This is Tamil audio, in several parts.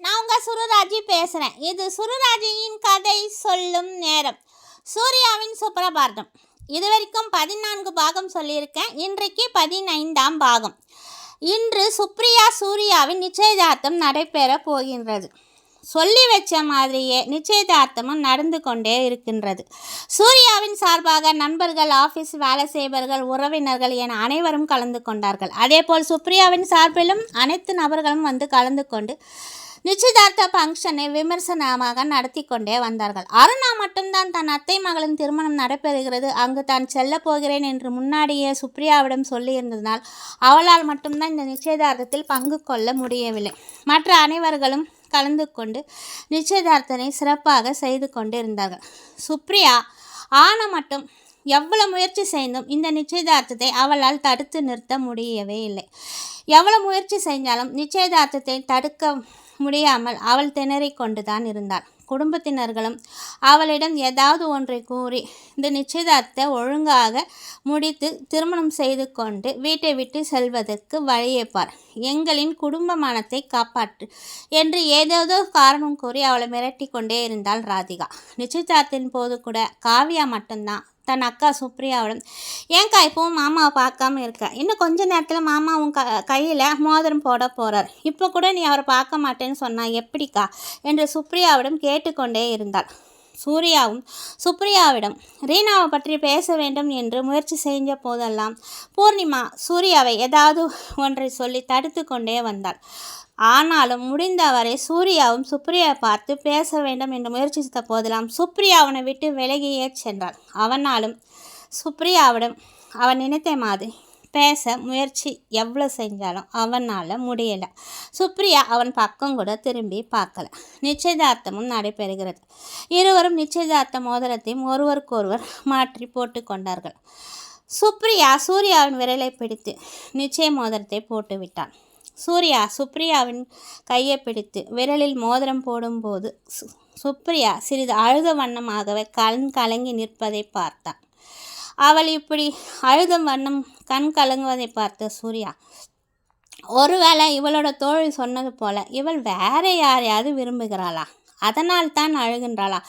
நான் உங்கள் சுருராஜி பேசுகிறேன். இது சுருராஜியின் கதை சொல்லும் நேரம். சூர்யாவின் சுப்ரபாரதம். இது வரைக்கும் 14 பாகம் சொல்லியிருக்கேன். இன்றைக்கு 15ஆம் பாகம். இன்று சுப்ரியா சூர்யாவின் நிச்சயதார்த்தம் நடைபெற போகின்றது. சொல்லி வச்ச மாதிரியே நிச்சயதார்த்தமும் நடந்து கொண்டே இருக்கின்றது. சூர்யாவின் சார்பாக நண்பர்கள், ஆஃபீஸ் வேலை செய்பவர்கள், உறவினர்கள் என அனைவரும் கலந்து கொண்டார்கள். அதேபோல் சுப்ரியாவின் சார்பிலும் அனைத்து நபர்களும் வந்து கலந்து கொண்டு நிச்சயதார்த்த ஃபங்க்ஷனை விமர்சனமாக நடத்தி கொண்டே வந்தார்கள். அருணா மட்டும்தான் தன் அத்தை மகளின் திருமணம் நடைபெறுகிறது, அங்கு தான் செல்ல போகிறேன் என்று முன்னாடியே சுப்ரியாவிடம் சொல்லியிருந்ததனால் அவளால் மட்டும்தான் இந்த நிச்சயதார்த்தத்தில் பங்கு கொள்ள முடியவில்லை. மற்ற அனைவர்களும் கலந்து கொண்டு நிச்சயதார்த்தனை சிறப்பாக செய்து கொண்டு இருந்தார்கள். சுப்ரியா மட்டும் எவ்வளவு முயற்சி செய்தும் இந்த நிச்சயதார்த்தத்தை அவளால் தடுத்து நிறுத்த முடியவே இல்லை. எவ்வளவு முயற்சி செஞ்சாலும் நிச்சயதார்த்தத்தை தடுக்க முடியாமல் அவள் திணறிக் கொண்டுதான் இருந்தாள். குடும்பத்தினர்களும் அவளிடம் ஏதாவது ஒன்றை கூறி இந்த நிச்சயதார்த்தத்தை ஒழுங்காக முடித்து திருமணம் செய்து கொண்டு வீட்டை விட்டு செல்வதற்கு வழியேப்பார், எங்களின் குடும்ப மானத்தை காப்பாற்று என்று ஏதேதோ காரணம் கூறி அவளை மிரட்டி கொண்டே இருந்தாள் ராதிகா. நிச்சயதார்த்தத்தின் போது கூட காவியா மட்டும்தான் தன் அக்கா சுப்ரியாவிடம், ஏன்க்கா இப்போவும் மாமாவை பார்க்காம இருக்க, இன்னும் கொஞ்ச நேரத்தில் மாமா உன் கையில் மோதிரம் போட போகிறார், இப்போ கூட நீ அவரை பார்க்க மாட்டேன்னு சொன்னால் எப்படிக்கா என்று சுப்ரியாவிடம் கேட்டுக்கொண்டே இருந்தாள். சூர்யாவும் சுப்ரியாவிடம் ரீனாவை பற்றி பேச வேண்டும் என்று முயற்சி செஞ்ச போதெல்லாம் பூர்ணிமா சூர்யாவை ஏதாவது ஒன்றை சொல்லி தடுத்து கொண்டே வந்தாள். ஆனாலும் முடிந்தவரை சூர்யாவும் சுப்ரியாவை பார்த்து பேச வேண்டும் என்று முயற்சித்த போதெல்லாம் சுப்ரியா அவனை விட்டு விலகியே சென்றாள். அவனாலும் சுப்ரியாவிடம் அவன் நினைத்த மாதிரி பேச முயற்சி எவ்வளோ செஞ்சாலும் அவனால் முடியலை. சுப்ரியா அவன் பக்கம் கூட திரும்பி பார்க்கல. நிச்சயதார்த்தமும் நடைபெறுகிறது. இருவரும் நிச்சயதார்த்த மோதிரத்தையும் ஒருவருக்கொருவர் மாற்றி போட்டு கொண்டார்கள். சுப்ரியா சூர்யாவின் விரலை பிடித்து நிச்சய மோதிரத்தை போட்டு விட்டான். சூர்யா சுப்ரியாவின் கையை பிடித்து விரலில் மோதிரம் போடும்போது சுப்ரியா சிறிது அழுத வண்ணமாகவே கண் கலங்கி நிற்பதை பார்த்தான். அவள் இப்படி அழுத வண்ணம் கண் கலங்குவதை பார்த்த சூர்யா, ஒருவேளை இவளோட தோழி சொன்னது போல இவள் வேற யாரையாவது விரும்புகிறாளா, அதனால் தான் அழுகின்றாளா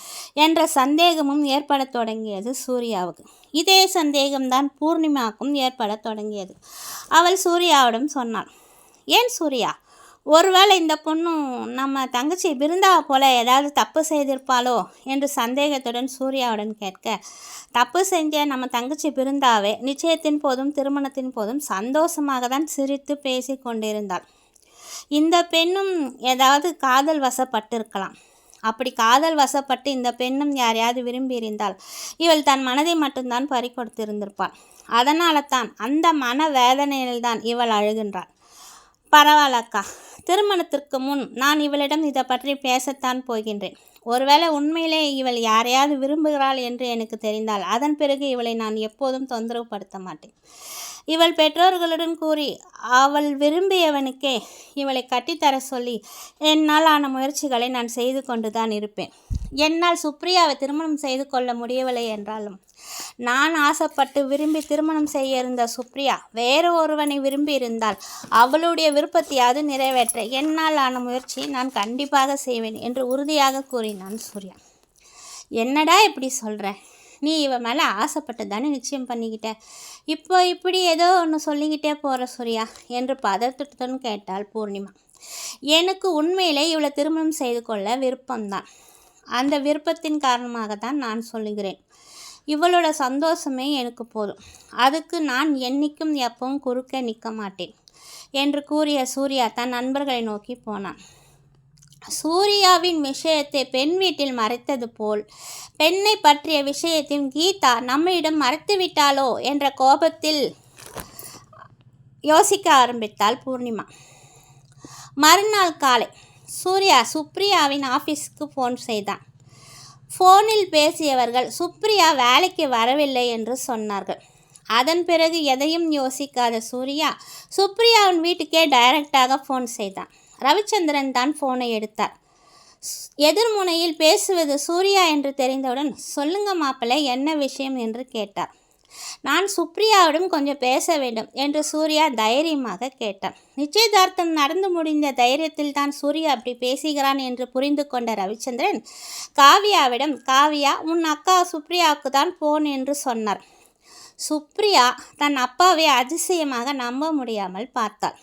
என்ற சந்தேகமும் ஏற்பட தொடங்கியது சூர்யாவுக்கு. இதே சந்தேகம்தான் பூர்ணிமாவுக்கும் ஏற்பட தொடங்கியது. அவள் சூர்யாவிடம் சொன்னாள், ஏன் சூர்யா, ஒருவேளை இந்த பொண்ணும் நம்ம தங்கச்சி பிருந்தாவை போல ஏதாவது தப்பு செய்திருப்பாளோ என்று சந்தேகத்துடன் சூர்யாவுடன் கேட்க, தப்பு செஞ்ச நம்ம தங்கச்சி பிருந்தாவே நிச்சயத்தின் போதும் திருமணத்தின் போதும் சந்தோஷமாக தான் சிரித்து பேசி கொண்டிருந்தாள். இந்த பெண்ணும் ஏதாவது காதல் வசப்பட்டிருக்கலாம். அப்படி காதல் வசப்பட்டு இந்த பெண்ணும் யாரையாவது விரும்பியிருந்தால் இவள் தன் மனதை மட்டும்தான் பறிகொடுத்திருந்திருப்பாள். அதனால தான் அந்த மன வேதனையில்தான் இவள் அழுகின்றாள். பரவாயில்லக்கா, திருமணத்திற்கு முன் நான் இவளிடம் இதை பற்றி பேசத்தான் போகின்றேன். ஒருவேளை உண்மையிலே இவள் யாரையாவது விரும்புகிறாள் என்று எனக்கு தெரிந்தால் அதன் பிறகு இவளை நான் எப்போதும் தொந்தரவு படுத்த மாட்டேன். இவள் பெற்றோர்களுடன் கூறி அவள் விரும்பியவனுக்கே இவளை கட்டித்தர சொல்லி என்னால் ஆன முயற்சிகளை நான் செய்து கொண்டு தான் இருப்பேன். என்னால் சுப்ரியாவை திருமணம் செய்து கொள்ள முடியவில்லை என்றாலும் நான் ஆசைப்பட்டு விரும்பி திருமணம் செய்ய இருந்த சுப்ரியா வேறு ஒருவனை விரும்பி இருந்தால் அவளுடைய விருப்பத்தையாவது நிறைவேற்ற என்னால் ஆன முயற்சியை நான் கண்டிப்பாக செய்வேன் என்று உறுதியாக கூறினான் சூர்யா. என்னடா இப்படி சொல்கிற, நீ இவ மேலே ஆசைப்பட்டு தானே நிச்சயம் பண்ணிக்கிட்ட, இப்போ இப்படி ஏதோ ஒன்று சொல்லிக்கிட்டே போகிற சூர்யா என்று பதட்டத்துடன் கேட்டாள் பூர்ணிமா. எனக்கு உண்மையிலே இவளை திருமணம் செய்து கொள்ள விருப்பம்தான். அந்த விருப்பத்தின் காரணமாக தான் நான் சொல்லுகிறேன். இவளோட சந்தோஷமே எனக்கு போதும். அதுக்கு நான் என்னைக்கும் எப்பவும் குறுக்க நிற்க மாட்டேன் என்று கூறிய சூர்யா தன் நண்பர்களை நோக்கி போனான். சூர்யாவின் விஷயத்தை பெண் வீட்டில் மறைத்தது போல் பெண்ணை பற்றிய விஷயத்தையும் கீதா நம்மிடம் மறைத்துவிட்டாளோ என்ற கோபத்தில் யோசிக்க ஆரம்பித்தாள் பூர்ணிமா. மறுநாள் காலை சூர்யா சுப்ரியாவின் ஆஃபீஸுக்கு ஃபோன் செய்தான். ஃபோனில் பேசியவர்கள் சுப்ரியா வேலைக்கு வரவில்லை என்று சொன்னார்கள். அதன் பிறகு எதையும் யோசிக்காத சூர்யா சுப்ரியாவின் வீட்டுக்கே டைரக்டாக ஃபோன் செய்தான். ரவிச்சந்திரன் தான் ஃபோனை எடுத்தார். எதிர்முனையில் பேசுவது சூர்யா என்று தெரிந்தவுடன், சொல்லுங்க மாப்பிள்ளை, என்ன விஷயம் என்று கேட்டார். நான் சுப்ரியாவிடம் கொஞ்சம் பேச வேண்டும் என்று சூர்யா தைரியமாக கேட்டான். நிச்சயதார்த்தம் நடந்து முடிந்த தைரியத்தில் தான் சூர்யா அப்படி பேசுகிறான் என்று புரிந்து கொண்ட ரவிச்சந்திரன் காவியாவிடம், காவியா, உன் அக்கா சுப்ரியாவுக்கு தான் போன் என்று சொன்னார். சுப்ரியா தன் அப்பாவை அதிசயமாக நம்ப முடியாமல் பார்த்தாள்.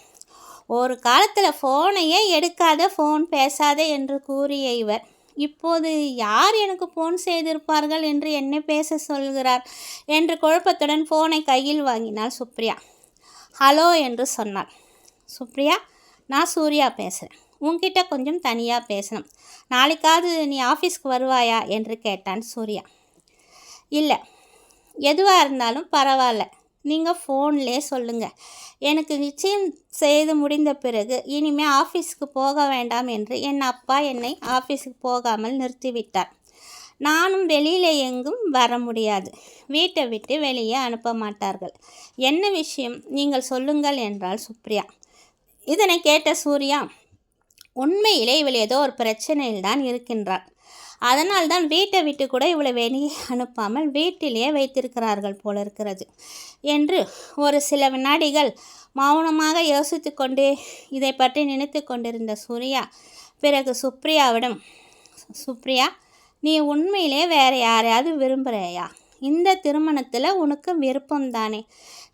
ஒரு காலத்தில் ஃபோனையே எடுக்காத, ஃபோன் பேசாத என்று கூறிய இவர் இப்போது யார் எனக்கு ஃபோன் செய்திருப்பார்கள் என்று என்னை பேச சொல்கிறார் என்று குழப்பத்துடன் ஃபோனை கையில் வாங்கினாள் சுப்ரியா. ஹலோ என்று சொன்னாள். சுப்ரியா, நான் சூர்யா பேசுகிறேன். உன்கிட்ட கொஞ்சம் தனியாக பேசணும். நாளைக்காவது நீ ஆஃபீஸ்க்கு வருவாயா என்று கேட்டான் சூர்யா. இல்லை, எதுவாக இருந்தாலும் பரவாயில்ல, நீங்கள் ஃபோன்லே சொல்லுங்கள். எனக்கு நிச்சயம் செய்து முடிந்த பிறகு இனிமேல் ஆஃபீஸுக்கு போக வேண்டாம் என்று என் அப்பா என்னை ஆஃபீஸுக்கு போகாமல் நிறுத்திவிட்டார். நானும் வெளியில் எங்கும் வர முடியாது. வீட்டை விட்டு வெளியே அனுப்ப மாட்டார்கள். என்ன விஷயம் நீங்கள் சொல்லுங்கள் என்றாள் சுப்ரியா. இதனை கேட்ட சூர்யா, உண்மையிலே இவள் ஏதோ ஒரு பிரச்சனையில் தான் இருக்கின்றாள். அதனால்தான் வீட்டை விட்டு கூட இவளை வெளியே அனுப்பாமல் வீட்டிலேயே வைத்திருக்கிறார்கள் போல இருக்கிறது என்று ஒரு சில வினாடிகள் மௌனமாக யோசித்து கொண்டே இதை பற்றி நினைத்து கொண்டிருந்த சூர்யா பிறகு சுப்ரியாவிடம், சுப்ரியா, நீ உண்மையிலே வேறு யாரையாவது விரும்புகிறையா? இந்த திருமணத்தில் உனக்கு விருப்பம்தானே?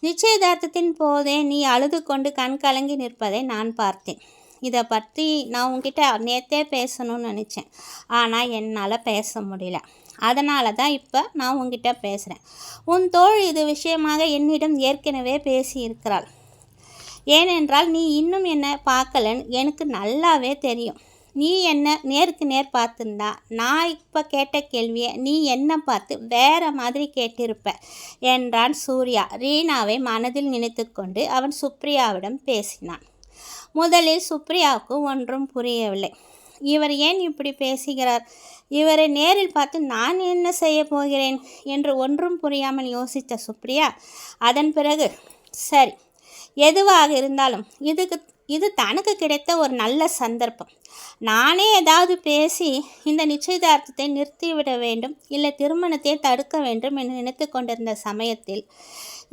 நிச்சயதார்த்தத்தின் போதே நீ அழுது கொண்டு கண் கலங்கி நிற்பதை நான் பார்த்தேன். இதை பற்றி நான் உங்ககிட்ட நேற்றே பேசணும்னு நினச்சேன். ஆனால் என்னால் பேச முடியல. அதனால தான் இப்போ நான் உங்ககிட்ட பேசுகிறேன். உன் தோள் இது விஷயமாக என்னிடம் ஏற்கனவே பேசியிருக்கிறாள். ஏனென்றால் நீ இன்னும் என்னை பார்க்கலன்னு எனக்கு நல்லாவே தெரியும். நீ என்ன நேருக்கு நேர் பார்த்துருந்தா நான் இப்போ கேட்ட கேள்வியை நீ என்ன பார்த்து வேறு மாதிரி கேட்டிருப்ப என்றான் சூர்யா ரீனாவை மனதில் நினைத்து கொண்டு அவன் சுப்ரியாவிடம் பேசினான். முதலில் சுப்ரியாவுக்கு ஒன்றும் புரியவில்லை. இவர் ஏன் இப்படி பேசுகிறார்? இவரை நேரில் பார்த்து நான் என்ன செய்ய போகிறேன் என்று ஒன்றும் புரியாமல் யோசித்த சுப்ரியா அதன் பிறகு, சரி, எதுவாக இருந்தாலும் இது தனக்கு கிடைத்த ஒரு நல்ல சந்தர்ப்பம். நானே ஏதாவது பேசி இந்த நிச்சயதார்த்தத்தை நிறுத்திவிட வேண்டும், இல்லை திருமணத்தை தடுக்க வேண்டும் என்று நினைத்து கொண்டிருந்த சமயத்தில்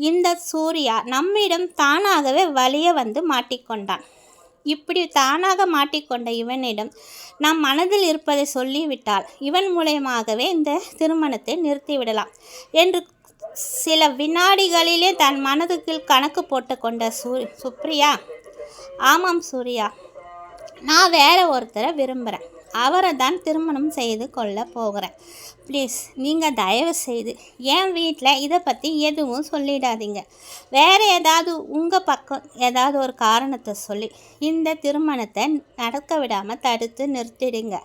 இந்த சூர்யா நம்மிடம் தானாகவே வலிய வந்து மாட்டிக்கொண்டான். இப்படி தானாக மாட்டிக்கொண்ட இவனிடம் நம் மனதில் இருப்பதை சொல்லிவிட்டால் இவன் மூலயமாகவே இந்த திருமணத்தை நிறுத்திவிடலாம் என்று சில வினாடிகளிலே தன் மனதுக்குள் கணக்கு போட்டு கொண்ட சுப்ரியா, ஆமாம் சூர்யா, நான் வேற ஒருத்தரை விரும்புகிறேன். அவரை தான் திருமணம் செய்து கொள்ள போகிறேன். ப்ளீஸ், நீங்கள் தயவு செய்து என் வீட்டில் இதை பற்றி எதுவும் சொல்லிடாதீங்க. வேறு ஏதாவது உங்கள் பக்கம் ஏதாவது ஒரு காரணத்தை சொல்லி இந்த திருமணத்தை நடக்க விடாமல் தடுத்து நிறுத்திடுங்க.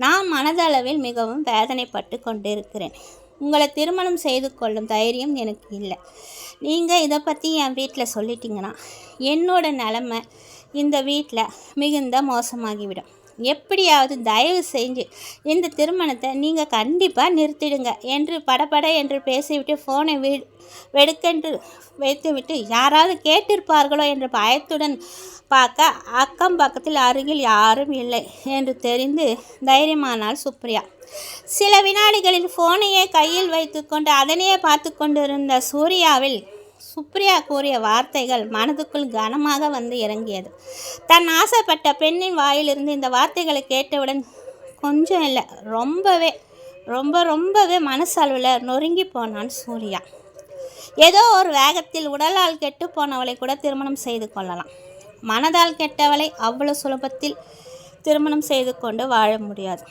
நான் மனதளவில் மிகவும் வேதனைப்பட்டு கொண்டிருக்கிறேன். உங்களை திருமணம் செய்து கொள்ளும் தைரியம் எனக்கு இல்லை. நீங்கள் இதை பற்றி என் வீட்டில் சொல்லிட்டீங்கன்னா என்னோட நிலமை இந்த வீட்டில் மிகுந்த மோசமாகிவிடும். எப்படியாவது தயவு செஞ்சு இந்த திருமணத்தை நீங்கள் கண்டிப்பாக நிறுத்திடுங்க என்று படபட என்று பேசிவிட்டு ஃபோனை வெடுக்கென்று வைத்துவிட்டு யாராவது கேட்டிருப்பார்களோ என்று பயத்துடன் பார்க்க அக்கம் பக்கத்தில் அருகில் யாரும் இல்லை என்று தெரிந்து தைரியமானாள் சுப்ரியா. சில வினாடிகளில் ஃபோனையே கையில் வைத்துக்கொண்டு அதனையே பார்த்து கொண்டிருந்த சூர்யாவில் சுப்ரியா கூறிய வார்த்தைகள் மனதுக்குள் கனமாக வந்து இறங்கியது. தன் ஆசைப்பட்ட பெண்ணின் வாயிலிருந்து இந்த வார்த்தைகளை கேட்டவுடன் கொஞ்சம் இல்லை, ரொம்பவே மனசளவில் நொறுங்கி போனான் சூர்யா. ஏதோ ஒரு வேகத்தில் உடலால் கெட்டு போனவளை கூட திருமணம் செய்து கொள்ளலாம். மனதால் கெட்டவளை அவ்வளோ சுலபத்தில் திருமணம் செய்து கொண்டு வாழ முடியாது.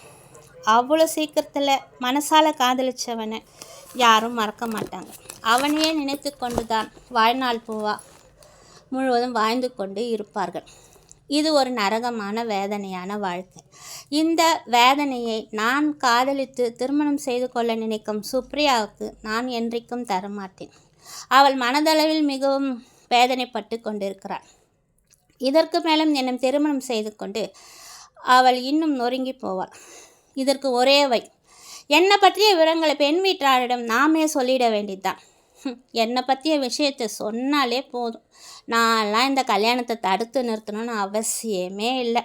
அவ்வளோ சீக்கிரத்தில் மனசால் காதலிச்சவனை யாரும் மறக்க மாட்டாங்க. அவனையே நினைத்து கொண்டு தான் வாழ்நாள் முழுவதும் வாழ்ந்து கொண்டு இருப்பார்கள். இது ஒரு நரகமான வேதனையான வாழ்க்கை. இந்த வேதனையை நான் காதலித்து திருமணம் செய்து கொள்ள நினைக்கும் சுப்ரியாவுக்கு நான் என்றைக்கும் தரமாட்டேன். அவள் மனதளவில் மிகவும் வேதனைப்பட்டு கொண்டிருக்கிறாள். இதற்கு மேலும் என்னை திருமணம் செய்து கொண்டு அவள் இன்னும் நொறுங்கி போவாள். இதற்கு ஒரே வழி, என்னை பற்றிய விவரங்களை பெண் வீட்டாரிடம் நாமே சொல்லிட வேண்டியதுதான். என்னை பற்றிய விஷயத்தை சொன்னாலே போதும். நான்லாம் இந்த கல்யாணத்தை தடுத்து நிறுத்தணும்னு அவசியமே இல்லை.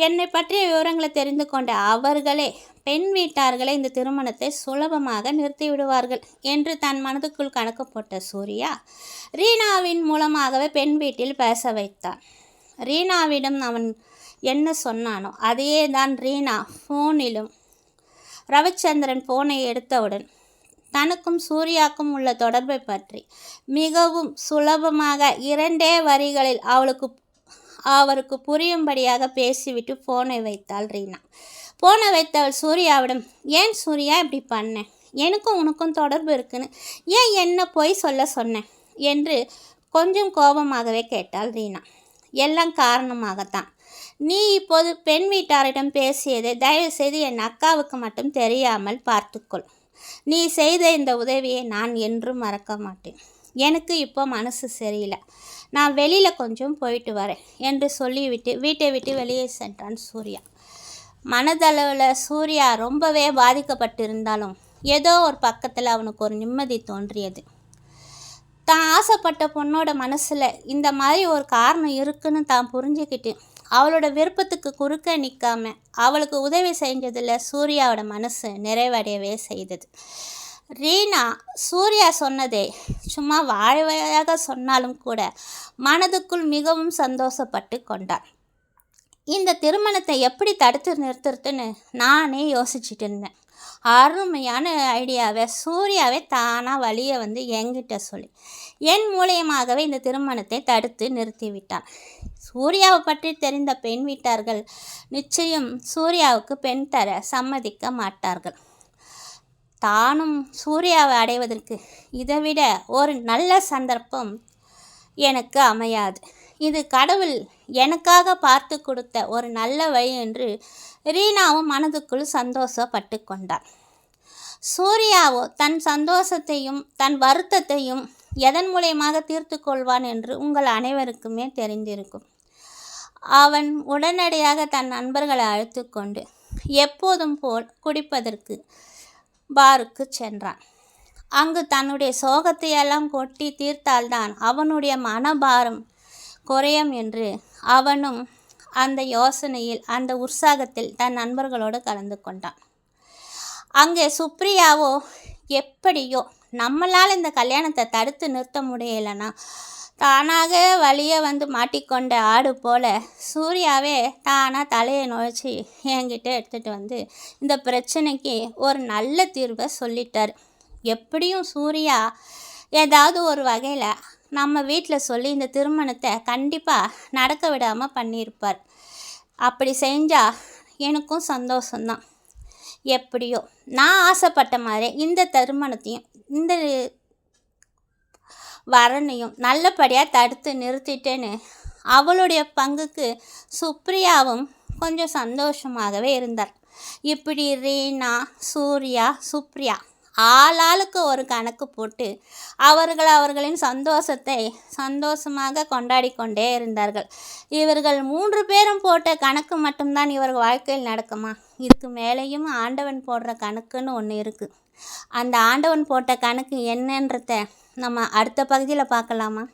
என்னை பற்றிய விவரங்களை தெரிந்து கொண்ட அவர்களே பெண் வீட்டார்களே இந்த திருமணத்தை சுலபமாக நிறுத்திவிடுவார்கள் என்று தன் மனதுக்குள் கணக்கு போட்ட சூர்யா ரீனாவின் மூலமாகவே பெண் வீட்டில் பேச வைத்தான். ரீனாவிடம் அவன் என்ன சொன்னானோ அதையே தான் ரீனா ஃபோனிலும். ரவிச்சந்திரன் ஃபோனை எடுத்தவுடன் தனக்கும் சூர்யாவுக்கும் உள்ள தொடர்பை பற்றி மிகவும் சுலபமாக 2 வரிகளில் அவருக்கு புரியும்படியாக பேசிவிட்டு ஃபோனை வைத்தாள் ரீனா. ஃபோனை வைத்தவள் சூர்யாவிடம், ஏன் சூர்யா இப்படி பண்ணேன்? எனக்கும் உனக்கும் தொடர்பு இருக்குன்னு ஏன் என்ன பொய் சொல்ல சொன்னேன் என்று கொஞ்சம் கோபமாகவே கேட்டாள் ரீனா. எல்லாம் காரணமாகத்தான். நீ இப்போது பெண் வீட்டாரிடம் பேசியதை தயவுசெய்து என் அக்காவுக்கு மட்டும் தெரியாமல் பார்த்துக்கொள். நீ செய்த இந்த உதவியை நான் என்றும் மறக்க மாட்டேன். எனக்கு இப்போ மனசு சரியில்லை, நான் வெளியில் கொஞ்சம் போயிட்டு வரேன் என்று சொல்லிவிட்டு வீட்டை விட்டு வெளியே சென்றான் சூர்யா. மனதளவில் சூர்யா ரொம்பவே பாதிக்கப்பட்டிருந்தாலும் ஏதோ ஒரு பக்கத்தில் அவனுக்கு ஒரு நிம்மதி தோன்றியது. தான் ஆசைப்பட்ட பொண்ணோட மனசில் இந்த மாதிரி ஒரு காரணம் இருக்குன்னு தான் புரிஞ்சுக்கிட்டு அவளோட விருப்பத்துக்கு குறுக்க நிற்காம அவளுக்கு உதவி செஞ்சதில் சூர்யாவோட மனசு நிறைவடையவே செய்தது. ரீனா சூர்யா சொன்னதே சும்மா வாய்வாயாக சொன்னாலும் கூட மனதுக்குள் மிகவும் சந்தோஷப்பட்டு கொண்டாள். இந்த திருமணத்தை எப்படி தடுத்து நிறுத்துறதுன்னு நானே யோசிச்சுட்டு இருந்தேன். அருமையான ஐடியாவை சூர்யாவே தானாக வழியை என்கிட்ட சொல்லி என் மூலியமாகவே இந்த திருமணத்தை தடுத்து நிறுத்திவிட்டான். சூர்யாவை பற்றி தெரிந்த பெண் வீட்டார்கள் நிச்சயம் சூர்யாவுக்கு பெண் தர சம்மதிக்க மாட்டார்கள். தானும் சூர்யாவை அடைவதற்கு இதைவிட ஒரு நல்ல சந்தர்ப்பம் எனக்கு அமையாது. இது கடவுள் எனக்காக பார்த்து கொடுத்த ஒரு நல்ல வழி என்று ரீனாவும் மனதுக்குள் சந்தோஷப்பட்டு கொண்டார். சூர்யாவோ தன் சந்தோஷத்தையும் தன் வருத்தத்தையும் எதன் மூலயமாக தீர்த்து கொள்வான் என்று உங்கள் அனைவருக்குமே தெரிந்திருக்கும். அவன் உடனடியாக தன் நண்பர்களை அழைத்து கொண்டு எப்போதும் போல் குடிப்பதற்கு பாருக்கு சென்றான். அங்கு தன்னுடைய சோகத்தையெல்லாம் கொட்டி தீர்த்தால்தான் அவனுடைய மனபாரம் குறையும் என்று அவனும் அந்த யோசனையில் அந்த உற்சாகத்தில் தன் நண்பர்களோடு கலந்து கொண்டான். அங்கே சுப்ரியாவோ எப்படியோ நம்மளால் இந்த கல்யாணத்தை தடுத்து நிறுத்த முடியலைன்னா தானாக வழியே மாட்டிக்கொண்ட ஆடு போல சூர்யாவே தானாக தலையை நுழைச்சி என்கிட்ட எடுத்துகிட்டு இந்த பிரச்சனைக்கு ஒரு நல்ல தீர்வை சொல்லிட்டார். எப்படியும் சூர்யா ஏதாவது ஒரு வகையில் நம்ம வீட்டில் சொல்லி இந்த திருமணத்தை கண்டிப்பாக நடக்க விடாமல் பண்ணியிருப்பார். அப்படி செஞ்சால் எனக்கும் சந்தோஷம்தான். எப்படியோ நான் ஆசைப்பட்ட மாதிரி இந்த திருமணத்தையும் இந்த வரனையும் நல்லபடியாக தடுத்து நிறுத்திட்டேன்னு அவளுடைய பங்குக்கு சுப்ரியாவும் கொஞ்சம் சந்தோஷமாகவே இருந்தார். இப்படி ரீனா, சூர்யா, சுப்ரியா ஆளாளுக்கு ஒரு கணக்கு போட்டு அவர்களின் சந்தோஷத்தை சந்தோஷமாக கொண்டாடி கொண்டே இருந்தார்கள். இவர்கள் 3 பேரும் போட்ட கணக்கு மட்டும்தான் இவர்கள் வாழ்க்கையில் நடக்குமா? இதுக்கு மேலேயும் ஆண்டவன் போடுற கணக்குன்னு ஒன்று இருக்குது. அந்த ஆண்டவன் போட்ட கணக்கு என்னன்றத நம்ம அடுத்த பகுதியில் பார்க்கலாமா?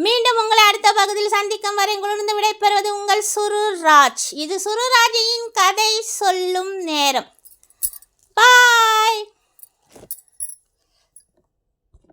மீண்டும் உங்களை அடுத்த பகுதியில் சந்திக்கும் வரை உங்களிருந்து விடைபெறுவது உங்கள் சுருராஜ். இது சுருராஜின் கதை சொல்லும் நேரம். பாய்.